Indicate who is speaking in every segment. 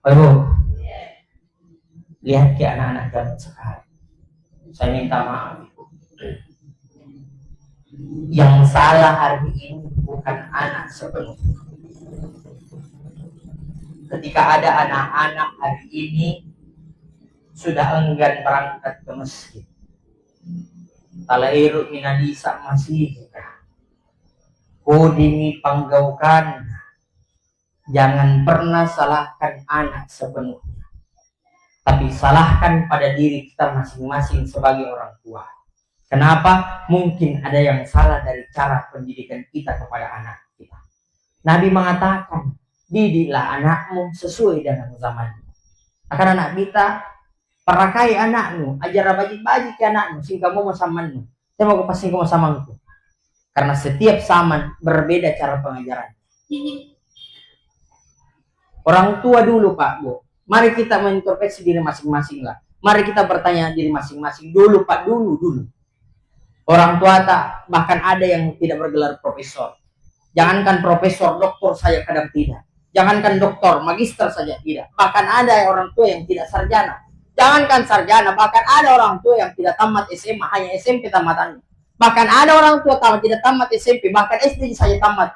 Speaker 1: Ibu, lihat ke anak-anak zaman sekarang. Saya minta maaf. Yang salah hari ini bukan anak sepenuhnya. Ketika ada anak-anak hari ini sudah enggan berangkat ke masjid. Talairu minadisa masih kodimi panggaukan. Jangan pernah salahkan anak sepenuhnya, tapi salahkan pada diri kita masing-masing sebagai orang tua. Kenapa? Mungkin ada yang salah dari cara pendidikan kita kepada anak kita. Nabi mengatakan, didiklah anakmu sesuai dengan zamanmu. Akan anak kita, perakai anakmu, ajar bajik-bajik ke anakmu, sehingga mau samanmu. Saya mau kepasin kamu samanku. Karena setiap zaman berbeda cara pengajaran. Orang tua dulu Pak, Bu. Mari kita mengintrospeksi diri masing-masing lah. Mari kita bertanya diri masing-masing dulu Pak, dulu. Orang tua tak, bahkan ada yang tidak bergelar profesor. Jangankan profesor, doktor saja kadang tidak. Jangankan doktor, magister saja tidak. Bahkan ada orang tua yang tidak sarjana. Jangankan sarjana, bahkan ada orang tua yang tidak tamat SMA, hanya SMP tamatannya. Bahkan ada orang tua tidak tamat SMP, bahkan SD saja tamat.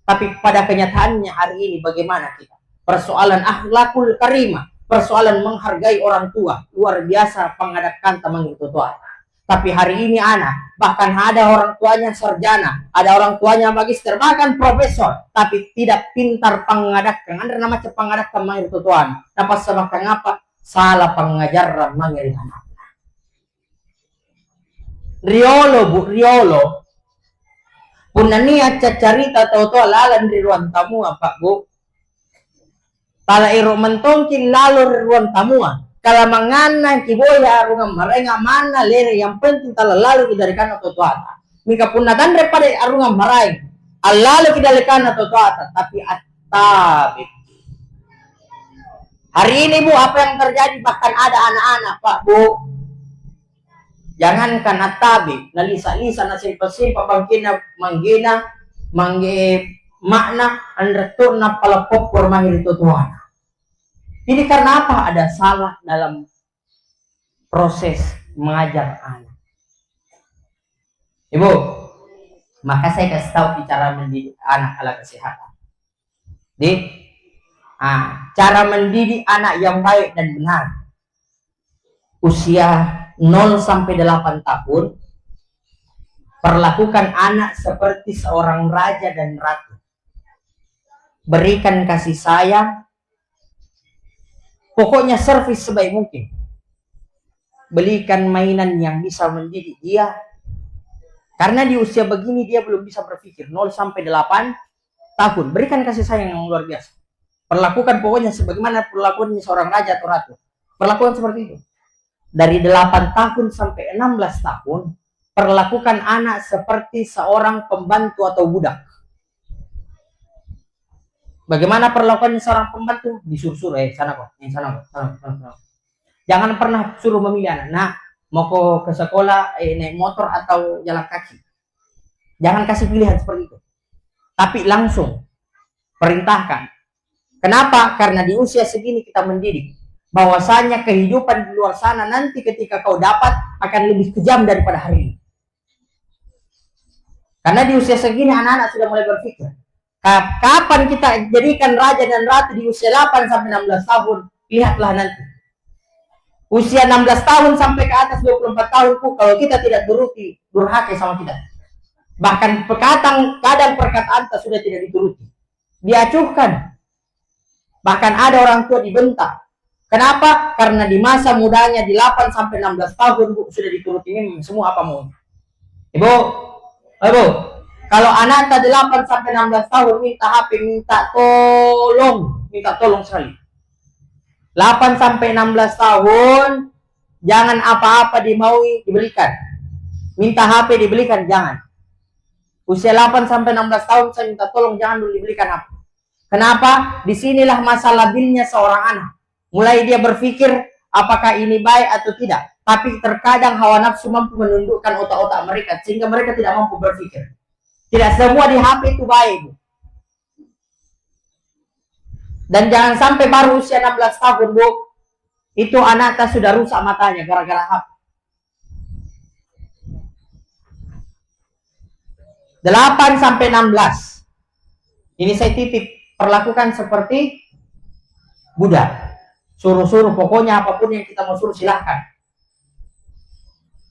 Speaker 1: Tapi pada kenyataannya hari ini bagaimana kita? Persoalan akhlakul karimah, persoalan menghargai orang tua, luar biasa pengadapkan teman itu tua. Tapi hari ini anak, bahkan ada orang tuanya sarjana, ada orang tuanya magister, bahkan profesor, tapi tidak pintar pengadapkan. Ada nama pengadapkan mangir tuan. Dapat sebabkan apa? Salah pengajaran mangir anak. Riolo Bu, Riolo. Punania cacarita tau lalan di ruang tamu apa Bu? Tala iro mentongkin lalu ruang tamuan. Kalau mangana kiboya arungan marenga mana lere yang penting tala lalu dari kana totoata. Mika punatan daripada arungan marai. Lalu dari kana totoata tapi atabi. Hari ini Bu apa yang terjadi bahkan ada anak-anak Pak Bu. Jangankan atabi, nalisa-lisa na simpa-simpa bangkina manggina mangge makna andretur na palapopor mangir totoata. Ini karena apa? Ada salah dalam proses mengajar anak. Ibu, maka saya kasih tahu cara mendidik anak ala kesehatan. Cara mendidik anak yang baik dan benar. Usia 0 sampai 8 tahun, perlakukan anak seperti seorang raja dan ratu. Berikan kasih sayang. Pokoknya servis sebaik mungkin. Belikan mainan yang bisa mendidik dia. Karena di usia begini dia belum bisa berpikir. 0 sampai 8 tahun. Berikan kasih sayang yang luar biasa. Perlakukan pokoknya sebagaimana perlakuannya seorang raja atau ratu. Perlakuan seperti itu. Dari 8 tahun sampai 16 tahun. Perlakukan anak seperti seorang pembantu atau budak. Bagaimana perlakuan seorang pembantu? Disuruh-suruh, sana kok. Jangan pernah suruh memilih anak. Nah, mau ke sekolah, naik motor atau jalan kaki. Jangan kasih pilihan seperti itu. Tapi langsung perintahkan. Kenapa? Karena di usia segini kita mendidik. Bahwasanya kehidupan di luar sana nanti ketika kau dapat akan lebih kejam daripada hari ini. Karena di usia segini anak-anak sudah mulai berpikir. Kapan kita jadikan raja dan ratu di usia 8 sampai 16 tahun? Lihatlah nanti. Usia 16 tahun sampai ke atas 24 tahun kalau kita tidak turuti, durhaka sama kita. Bahkan kadang perkataan kita sudah tidak dituruti. Diacuhkan. Bahkan ada orang tua dibentak. Kenapa? Karena di masa mudanya di 8 sampai 16 tahun Bu, sudah dituruti semua apa mau. Ibu, kalau anak 8 sampai 16 tahun minta HP, minta tolong sekali. 8 sampai 16 tahun jangan apa-apa dimaui dibelikan. Minta HP dibelikan jangan. Usia 8 sampai 16 tahun saya minta tolong jangan dulu dibelikan HP. Kenapa? Disinilah masa labilnya seorang anak. Mulai dia berpikir apakah ini baik atau tidak. Tapi terkadang hawa nafsu mampu menundukkan otak-otak mereka sehingga mereka tidak mampu berpikir. Tidak semua di HP itu baik. Dan jangan sampai baru usia 16 tahun, Bu, itu anaknya sudah rusak matanya gara-gara HP. 8 sampai 16. Ini saya titip, perlakukan seperti budak. Suruh-suruh, pokoknya apapun yang kita mau suruh silahkan.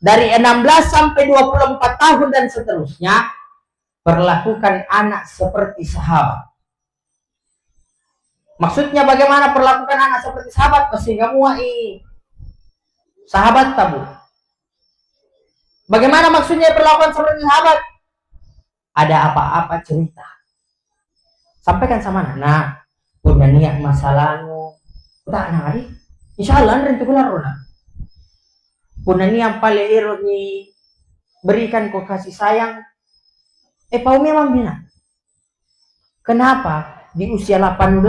Speaker 1: Dari 16 sampai 24 tahun dan seterusnya, perlakukan anak seperti sahabat. Maksudnya bagaimana perlakukan anak seperti sahabat? Sehingga muai sahabat tabu. Bagaimana maksudnya perlakukan seperti sahabat? Ada apa-apa cerita, sampaikan sama anak. Nah, punya niat masalahmu, tak nari. Insya Allah nanti keluar rona. Punya niat paling ironi berikan kau kasih sayang. Pau memang bina. Kenapa di usia 18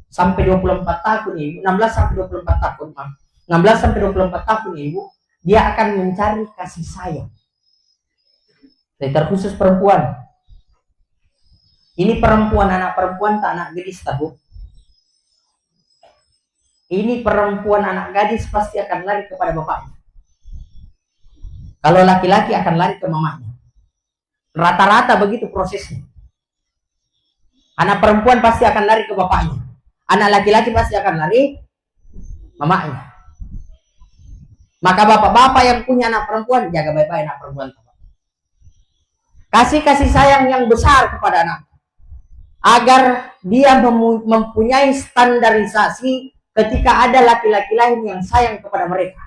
Speaker 1: sampai 24 tahun ibu, 16 sampai 24 tahun, 16 sampai 24 tahun ibu, dia akan mencari kasih sayang. Terkhusus perempuan. Ini perempuan, anak perempuan tak anak gadis tahu. Ini perempuan anak gadis pasti akan lari kepada bapaknya. Kalau laki-laki akan lari ke mamanya. Rata-rata begitu prosesnya. Anak perempuan pasti akan lari ke bapaknya. Anak laki-laki pasti akan lari mamanya. Maka bapak-bapak yang punya anak perempuan, jaga baik-baik anak perempuan. Kasih sayang yang besar kepada anak, agar dia mempunyai standarisasi ketika ada laki-laki lain yang sayang kepada mereka.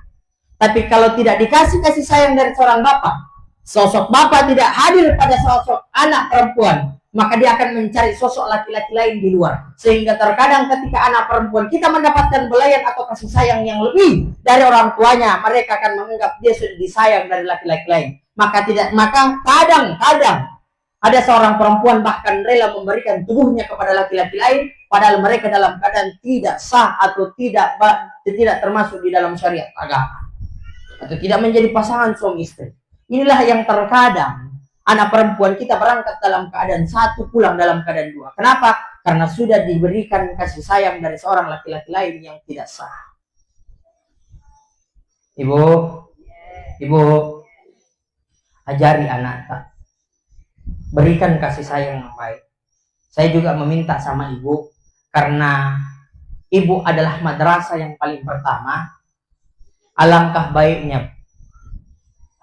Speaker 1: Tapi kalau tidak dikasih kasih sayang dari seorang bapak, sosok bapak tidak hadir pada sosok anak perempuan, maka dia akan mencari sosok laki-laki lain di luar. Sehingga terkadang ketika anak perempuan kita mendapatkan belayan atau kasih sayang yang lebih dari orang tuanya, mereka akan menganggap dia sudah disayang dari laki-laki lain. Maka kadang-kadang ada seorang perempuan bahkan rela memberikan tubuhnya kepada laki-laki lain, padahal mereka dalam keadaan tidak sah atau tidak termasuk di dalam syariat agama, atau tidak menjadi pasangan suami istri. Inilah yang terkadang anak perempuan kita berangkat dalam keadaan satu, pulang dalam keadaan dua. Kenapa? Karena sudah diberikan kasih sayang dari seorang laki-laki lain yang tidak sah. Ibu, ajari anak tak, berikan kasih sayang yang baik. Saya juga meminta sama ibu, karena ibu adalah madrasah yang paling pertama. Alangkah baiknya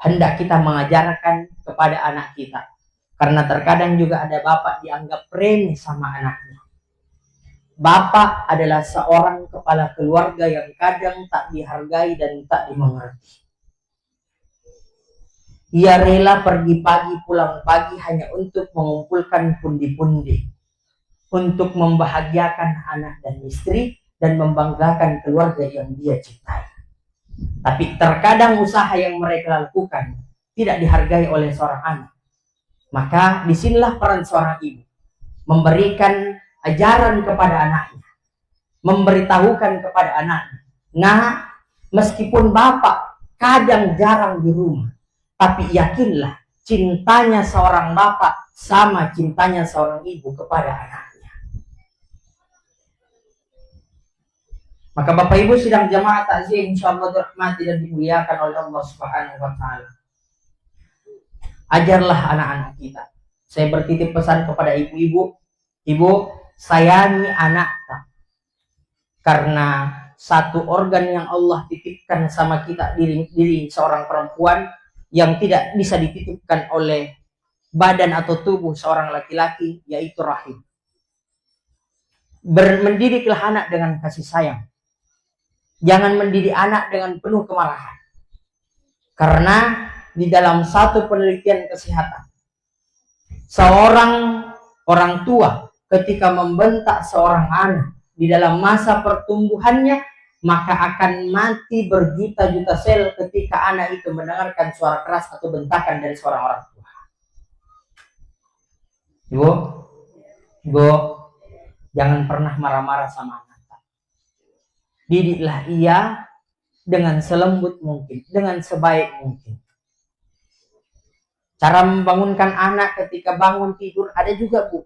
Speaker 1: hendak kita mengajarkan kepada anak kita, karena terkadang juga ada bapak dianggap remeh sama anaknya. Bapak adalah seorang kepala keluarga yang kadang tak dihargai dan tak dimengerti. Ia rela pergi pagi pulang pagi hanya untuk mengumpulkan pundi-pundi, untuk membahagiakan anak dan istri dan membanggakan keluarga yang dia cintai. Tapi terkadang usaha yang mereka lakukan tidak dihargai oleh seorang anak. Maka disinilah peran seorang ibu, memberikan ajaran kepada anaknya, memberitahukan kepada anaknya. Nah, meskipun bapak kadang jarang di rumah, tapi yakinlah cintanya seorang bapak sama cintanya seorang ibu kepada anaknya. Maka Bapak Ibu sidang jamaah takziah insyaallah dirahmati dan dimuliakan oleh Allah Subhanahu wa taala. Ajarlah anak-anak kita. Saya bertitip pesan kepada ibu-ibu, ibu sayangi anak, karena satu organ yang Allah titipkan sama kita, diri seorang perempuan, yang tidak bisa dititipkan oleh badan atau tubuh seorang laki-laki, yaitu rahim. Mendidiklah anak dengan kasih sayang. Jangan mendidik anak dengan penuh kemarahan. Karena di dalam satu penelitian kesehatan, seorang orang tua ketika membentak seorang anak di dalam masa pertumbuhannya, maka akan mati berjuta-juta sel ketika anak itu mendengarkan suara keras atau bentakan dari seorang orang tua. Ibu, jangan pernah marah-marah sama anak. Didiklah ia dengan selembut mungkin, dengan sebaik mungkin. Cara membangunkan anak ketika bangun tidur ada juga, Bu.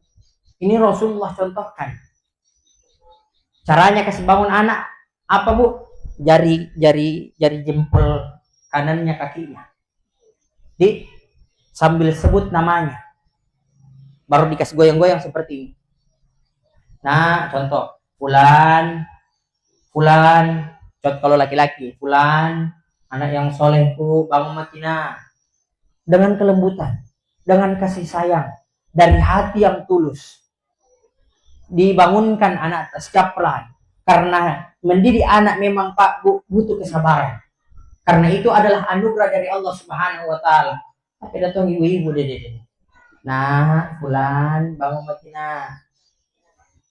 Speaker 1: Ini Rasulullah contohkan. Caranya kasih bangun anak apa Bu? Jari jempol kanannya kakinya. Sambil sebut namanya. Baru dikasih goyang-goyang seperti ini. Nah, contoh. Fulan. Contoh kalau laki-laki. Fulan. Anak yang solehku, bangun matina. Dengan kelembutan. Dengan kasih sayang. Dari hati yang tulus. Dibangunkan anak secara pelan. Karena mendidik anak memang Pak butuh kesabaran. Karena itu adalah anugerah dari Allah Subhanahu wa taala. Tapi datang ibu-ibu dede. Nah, fulan bangun matina.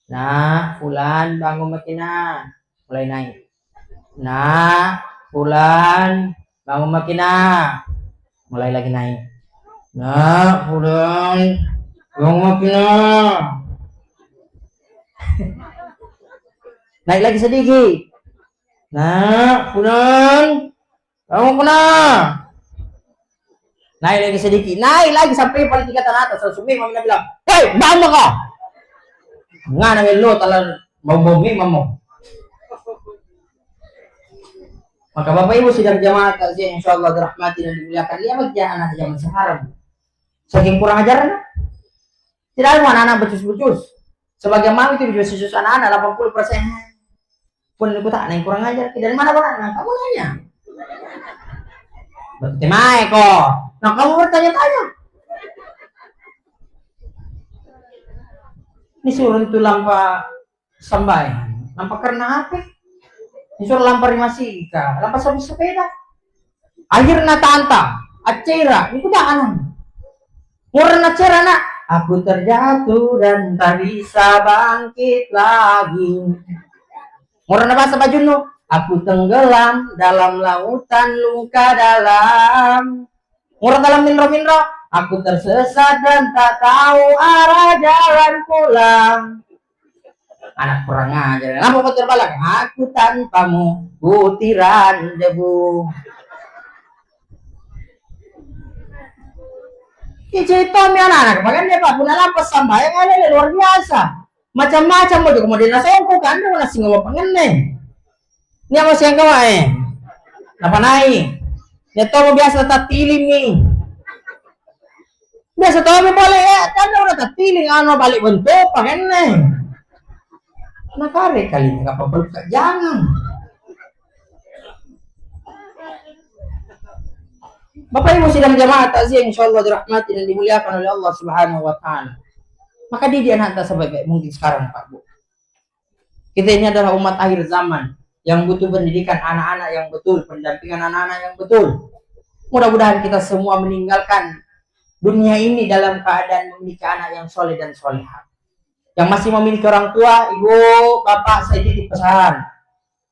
Speaker 1: Nah, fulan bangun matina. Mulai naik. Nah, fulan bangun matina. Mulai lagi naik. Nah, fulan bangun matina. Naik lagi sedikit. Nah, fulan bangun matina. Naik lagi sedikit, naik lagi sampai paling tingkatan atas. Sumi mami bilang, hei, bangun kau. Ngana melo talan mau mamo. Maka Bapak Ibu sidang jamaah takziah insyaallah dirahmati dan dimuliakan. Lihat aja anak zaman sekarang. Saking kurang ajaran. Tidak ada anak-anak becus-becus. Sebagai mami itu becus-becus anak-anak 80%. Pun aku tak naik kurang ajar. Dari mana anak? Kamu nanya. Bertemai kok. Nah kamu bertanya-tanya. Ini suruh itu lampa sambai. Lampa karena apa? Ini suruh lampa rimasika. Lampa sabi sepeda. Akhirnya tanta. Acera. Itu dah anak. Murna acera nak. Aku terjatuh dan tak bisa bangkit lagi. Murna bahasa baju nu. Aku tenggelam dalam lautan luka dalam. Murna dalam minro-minro. Aku tersesat dan tak tahu arah jalan pulang. Anak kurang ajar. Kenapa kau terbalik? Aku tanpamu butiran debu. Ini cerita mi anak-anak. Makanya Pak punya lampas sampai yang ada luar biasa. Macam-macam mau juga mau dinasongko kan. Ada nasi ngomong pengen. Ini apa sih yang kau apa naik? Dia tahu biasa tak tiling nih. Biasa tahu boleh ya. Kan udah tak tiling ano balik bentuk pengen nih. Nakare kali ini apa perlu jangan. Bapak Ibu sidang jamaah takziah insyaallah dirahmati dan dimuliakan oleh Allah Subhanahu wa taala. Maka dididik anak sebaik mungkin sekarang Pak Bu. Kita ini adalah umat akhir zaman yang butuh pendidikan anak-anak yang betul, pendampingan anak-anak yang betul. Mudah-mudahan kita semua meninggalkan dunia ini dalam keadaan memiliki anak yang soleh dan solehah. Yang masih memiliki orang tua, ibu, bapak, saya titip pesan.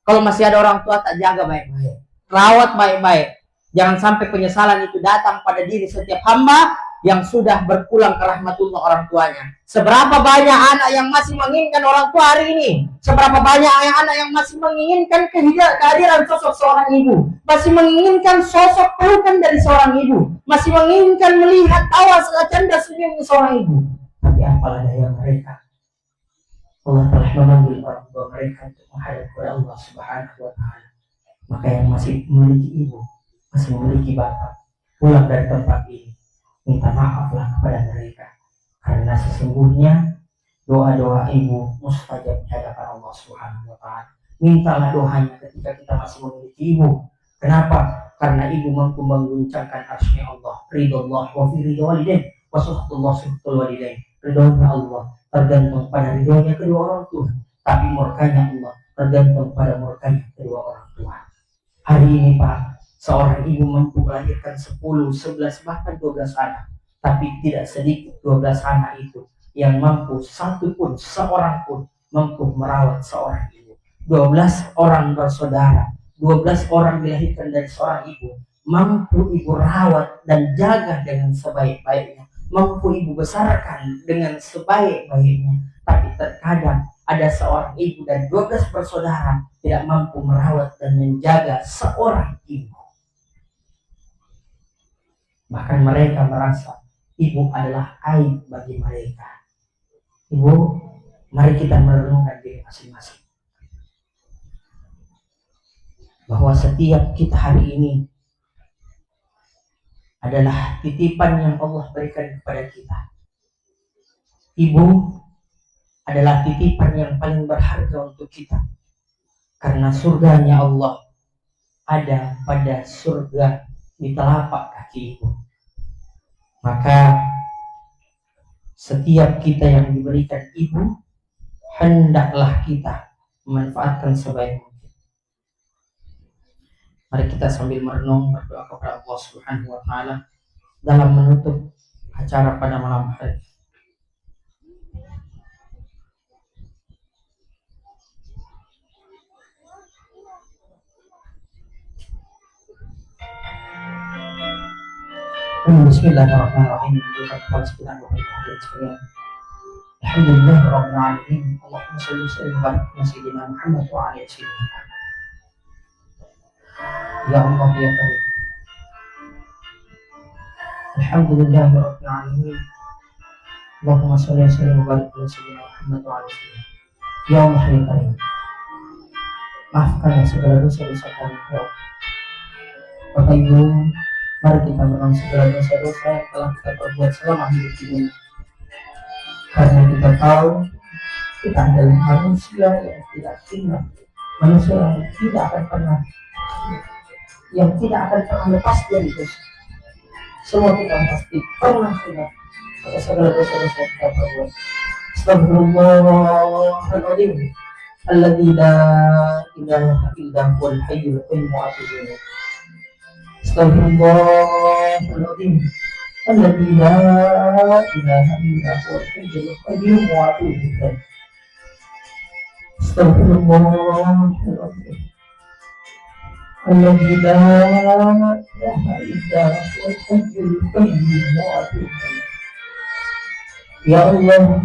Speaker 1: Kalau masih ada orang tua, tak jaga baik-baik. Rawat baik-baik. Jangan sampai penyesalan itu datang pada diri setiap hamba yang sudah berpulang ke rahmatullah orang tuanya. Seberapa banyak anak yang masih menginginkan orang tua hari ini? Seberapa banyak anak yang masih menginginkan kehadiran sosok seorang ibu? Masih menginginkan sosok pelukan dari seorang ibu? Masih menginginkan melihat tawa canda senyum seorang ibu? Tapi apalah daya mereka. Allah telah memanggil orang tua mereka untuk menghadap kepada Allah Subhanahu wa taala. Maka yang masih memiliki ibu, masih memiliki bapak, pulang dari tempat ini, minta maaflah kepada mereka. Karena sesungguhnya doa-doa ibu mustajab di hadapan Allah Subhanahu wa taala. Mintalah doanya ketika kita masih memiliki ibu. Kenapa? Karena ibu mampu mengguncangkan arsy Allah, ridho Allah wa fi ridho walidain, wa suhbatullah suhbatul walidain. Ridhonya Allah tergantung pada ridhonya kedua orang tua, tapi murkanya Allah tergantung pada murkanya kedua orang tua. Hari ini Pak, seorang ibu mampu melahirkan 10, 11, bahkan 12 anak. Tapi tidak sedikit 12 anak itu yang mampu satu pun, seorang pun mampu merawat seorang ibu. 12 orang bersaudara, 12 orang dilahirkan dari seorang ibu, mampu ibu rawat dan jaga dengan sebaik-baiknya. Mampu ibu besarkan dengan sebaik-baiknya. Tapi terkadang ada seorang ibu dan 12 bersaudara tidak mampu merawat dan menjaga seorang ibu. Bahkan mereka merasa ibu adalah aib bagi mereka. Ibu, mari kita merenungkan diri masing-masing. bahwa setiap kita hari ini adalah titipan yang Allah berikan kepada kita. Ibu adalah titipan yang paling berharga untuk kita, karena surganya Allah ada pada surga di telapak kaki ibu. Maka setiap kita yang diberikan ibu, hendaklah kita memanfaatkan sebaik mungkin. Mari kita sambil merenung berdoa kepada Allah Subhanahu wa taala dalam menutup acara pada malam hari. Bismillahirrahmanirrahim. Alhamdulillahirabbil alamin. Allahumma shalli wa sallim ala sayyidina Muhammad wa ala alihi wasallam. Ya Allah ya Karim. Alhamdulillahirabbil alamin. Allahumma shalli wa sallim ala sayyidina Muhammad wa ala alihi wasallam. Ya Allah ya Karim. Maafkan segala dosa-dosa kami. Bapak Ibu, mari kita menang segala dosa-dosa yang telah kita perbuat selama hidup ini. Karena kita tahu kita adalah manusia yang tidak final, manusia yang tidak akan pernah lepas dari dosa. Semua kita pasti pernah sudah pada segala dosa-dosa yang kita perbuat. Astagfirullahaladzim. Alladzi la ilaha illa huwal hayyul qayyum wa atubu ilaih. Astagfirullahaladzim. Alladzi la ilaha illa huwal hayyul qayyum wa atubu ilaih. Astagfirullahaladzim. Alladzi la ilaha illa huwal hayyul qayyum wa atubu ilaih. Ya Allah,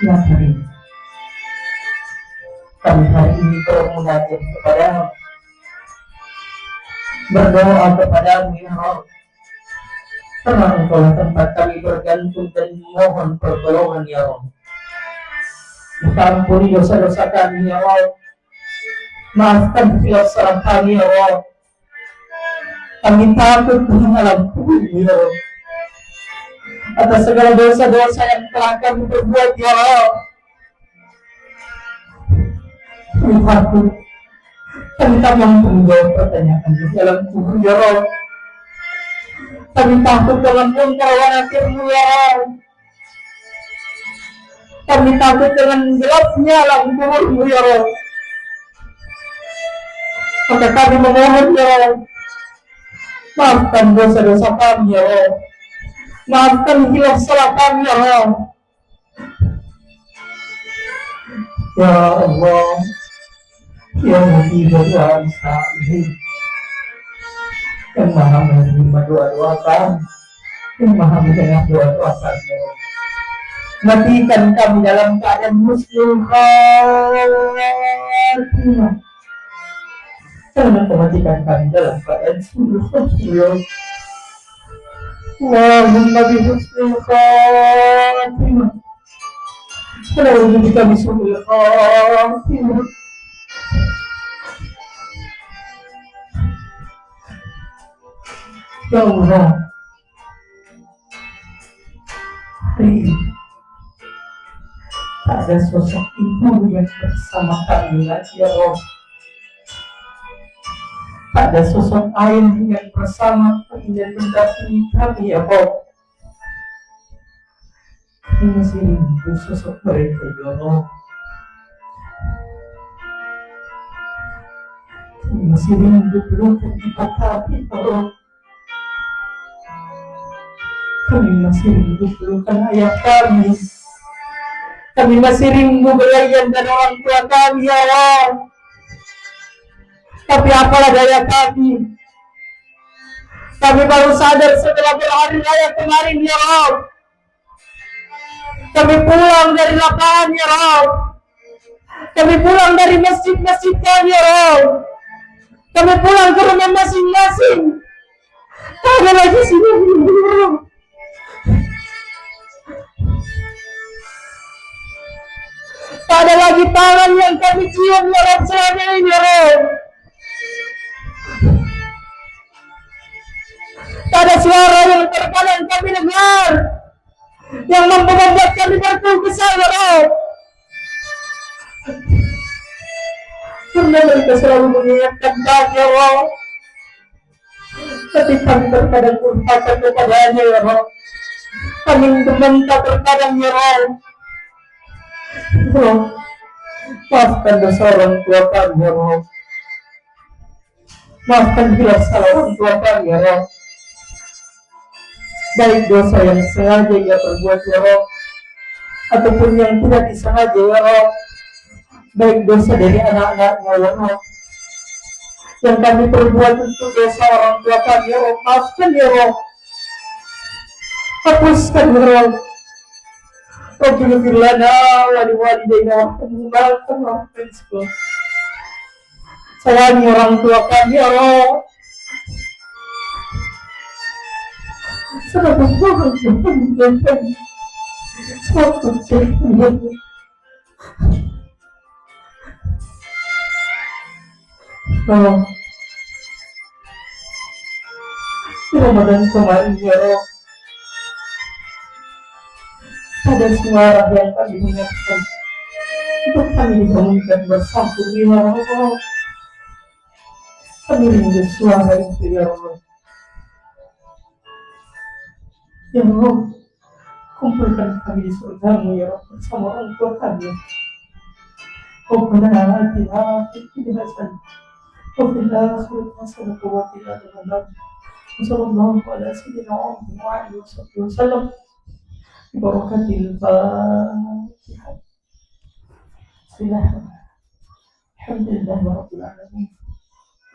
Speaker 1: ya Karim, kami hari ini bermunajat kepadamu, berdoa kepadamu ya Allah. Karena Engkau tempat kami bergantung dan mohon pertolongan ya Allah. Ampuni dosa-dosa kami ya Allah. Maafkan kesalahan kami ya Allah. Kami takut dengan alam kubur ya Allah. Atas segala dosa-dosa yang telah kami perbuat ya Allah. Kami takut. Kami tak mampu menjawab pertanyaan di dalam kubur ya Allah. Kami takut dengan munkar wa nakirmu ya Allah. Kami takut dengan gelapnya alam kuburmu ya Allah. Maka kami memohon ya Allah, maafkan dosa-dosa kami ya Allah. Maafkan hilaf salah kami ya Allah. Ya Allah, ya mujibah doa sa'ih, yang maha menerima doa-doa kami, yang maha mendengar doa-doa kami ya Allah. Matikan kami dalam keadaan muslim khatimah. Jangan matikan kami dalam keadaan sulh khatimah. Allahumma bi husnil khatimah. Allahumma bika bi su'il khatimah. Ya Allah, hari ini tak ada sosok ibu yang bersama kami lagi ya Allah. Tak ada sosok ayah yang bersama kami dan mendampingi kami ya Allah. Kami masih rindu sosok mereka ya Allah. Kami masih rindu pelukan kita kami ya Allah. Kami masih rindu pelukan ayah kami. Kami masih rindu belayan dan orang tua kami ya Allah. Tapi apalah daya kami. Kami baru sadar setelah berhari raya kemarin ya Allah. Kami pulang dari lapangan ya Allah. Kami pulang dari masjid-masjid kami ya Allah. Kami pulang ke rumah masing-masing. Kami lagi sini dulu. Tak ada lagi tangan yang kami cium ya Allah selama ini ya Allah. yang membuat kami berkeluh kesah ya Rob. Karena mereka selalu mengingatkan kami ya Rob, tapi kami terkadang lupakan kepadanya ya Rob. Kami membentak terkadang ya Rob. Rob, maafkan dosa orang tua kami ya Rob. Maafkan bila salah orang tua kami ya Rob. Baik dosa yang sengaja ia perbuat ya Rob, ataupun yang tidak disengaja ya Rob. Baik dosa dari anak-anaknya ya Rob, yang kami perbuat untuk dosa orang tua kami ya Rob. Maafkan ya Rob. Hapuskan ya Rob. Rabbil ighfir lana wa liwalidayna warhamhuma kama rabbayana shaghira. Sayangi orang tua kami ya Rob. Sebab Allah menjadikan suatu cerita Rob. Ramadan kemarin ya Rob, ada suara yang kami dengarkan untuk kami dibangunkan bersatu ya Rob. Kami rindu suara itu ya Rob. Ya Rob, kumpulkan kami di surgamu ya Rob bersama orang tua kami. Rabbana atina fid dunya hasanah wa fil akhirati hasanah wa qina adzabannar. Sallallahu ala sayyidina Muhammad wa alihi wasallam. Barakatil Fatihah. Bismillahirrahmanirrahim. Alhamdulillahi rabbil alamin.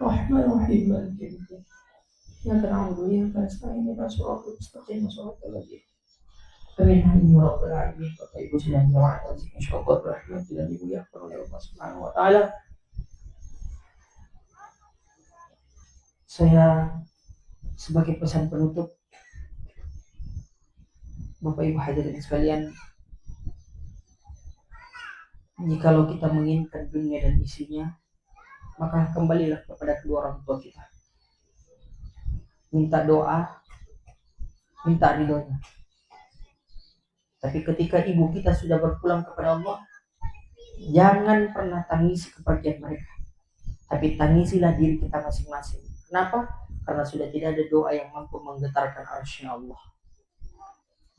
Speaker 1: Rahmanir rahim maliki yaumiddin. Iyyaka na'budu wa iyyaka nasta'in. Ihdinas siratal mustaqim. Shiratal ladzina Amin ya rabbal alamin. Bapak Ibu sidang jamaah insyaallah rahmat dan dimuliakan oleh Allah Subhanahu wa taala. Saya sebagai pesan penutup, Bapak Ibu hadirin sekalian, jikalau kita menginginkan dunia dan isinya, maka kembalilah kepada kedua orang tua kita. Minta doa, minta ridhonya. Tapi ketika ibu kita sudah berpulang kepada Allah, jangan pernah tangisi kepergian mereka, tapi tangisilah diri kita masing-masing. Kenapa? Karena sudah tidak ada doa yang mampu menggetarkan arsy Allah.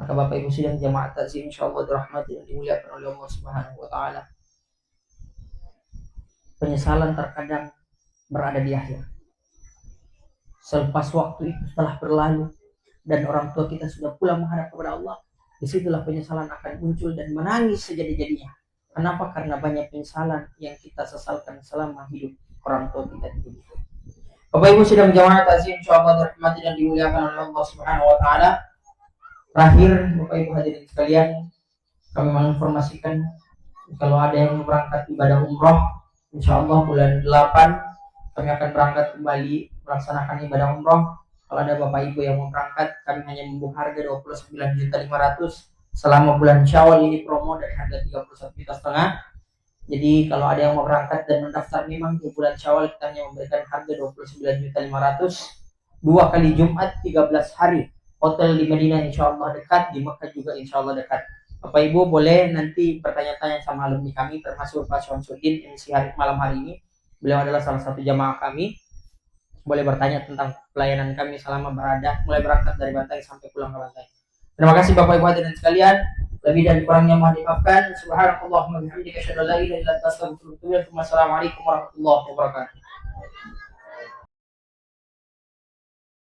Speaker 1: Maka Bapak Ibu sidang jamaah takzim insyaallah dirahmati dan dimuliakan oleh Allah Subhanahu wa taala. Penyesalan terkadang berada di akhir. Selepas waktu itu telah berlalu dan orang tua kita sudah pulang menghadap kepada Allah, disitulah penyesalan akan muncul dan menangis sejadi-jadinya. Kenapa? Karena banyak penyesalan yang kita sesalkan selama hidup orang tua kita di dunia. Bapak Ibu sidang jamaah takzim insyaallah dirahmati dan dimuliakan oleh Allah Subhanahu wa taala. Terakhir, Bapak Ibu hadirin sekalian, kami menginformasikan kalau ada yang berangkat ibadah umroh, insyaallah bulan 8 kami akan berangkat kembali melaksanakan ibadah umroh. Kalau ada Bapak Ibu yang mau berangkat, kami hanya membuka harga 29.500.000 selama bulan Syawal ini promo dari harga 31,5 juta. Jadi kalau ada yang mau berangkat dan mendaftar memang di bulan Syawal kita hanya memberikan harga 29.500.000 2 kali Jumat 13 hari. Hotel di Madinah insyaallah dekat, di Mekah juga insyaallah dekat. Bapak Ibu boleh nanti bertanya-tanya sama alumni kami termasuk Pak Syamsuddin MC malam hari ini. Beliau adalah salah satu jamaah kami. Boleh bertanya tentang pelayanan kami selama berada mulai berangkat dari Bantai sampai pulang ke Bantai. Terima kasih Bapak Ibu hadirin sekalian. Lebih dan kurangnya mohon dimaafkan. Subhanallahumma bihamdika asyhadu an la ilaha illa anta astaghfiruka wa atubu ilaik. Wassalamualaikum warahmatullahi wabarakatuh.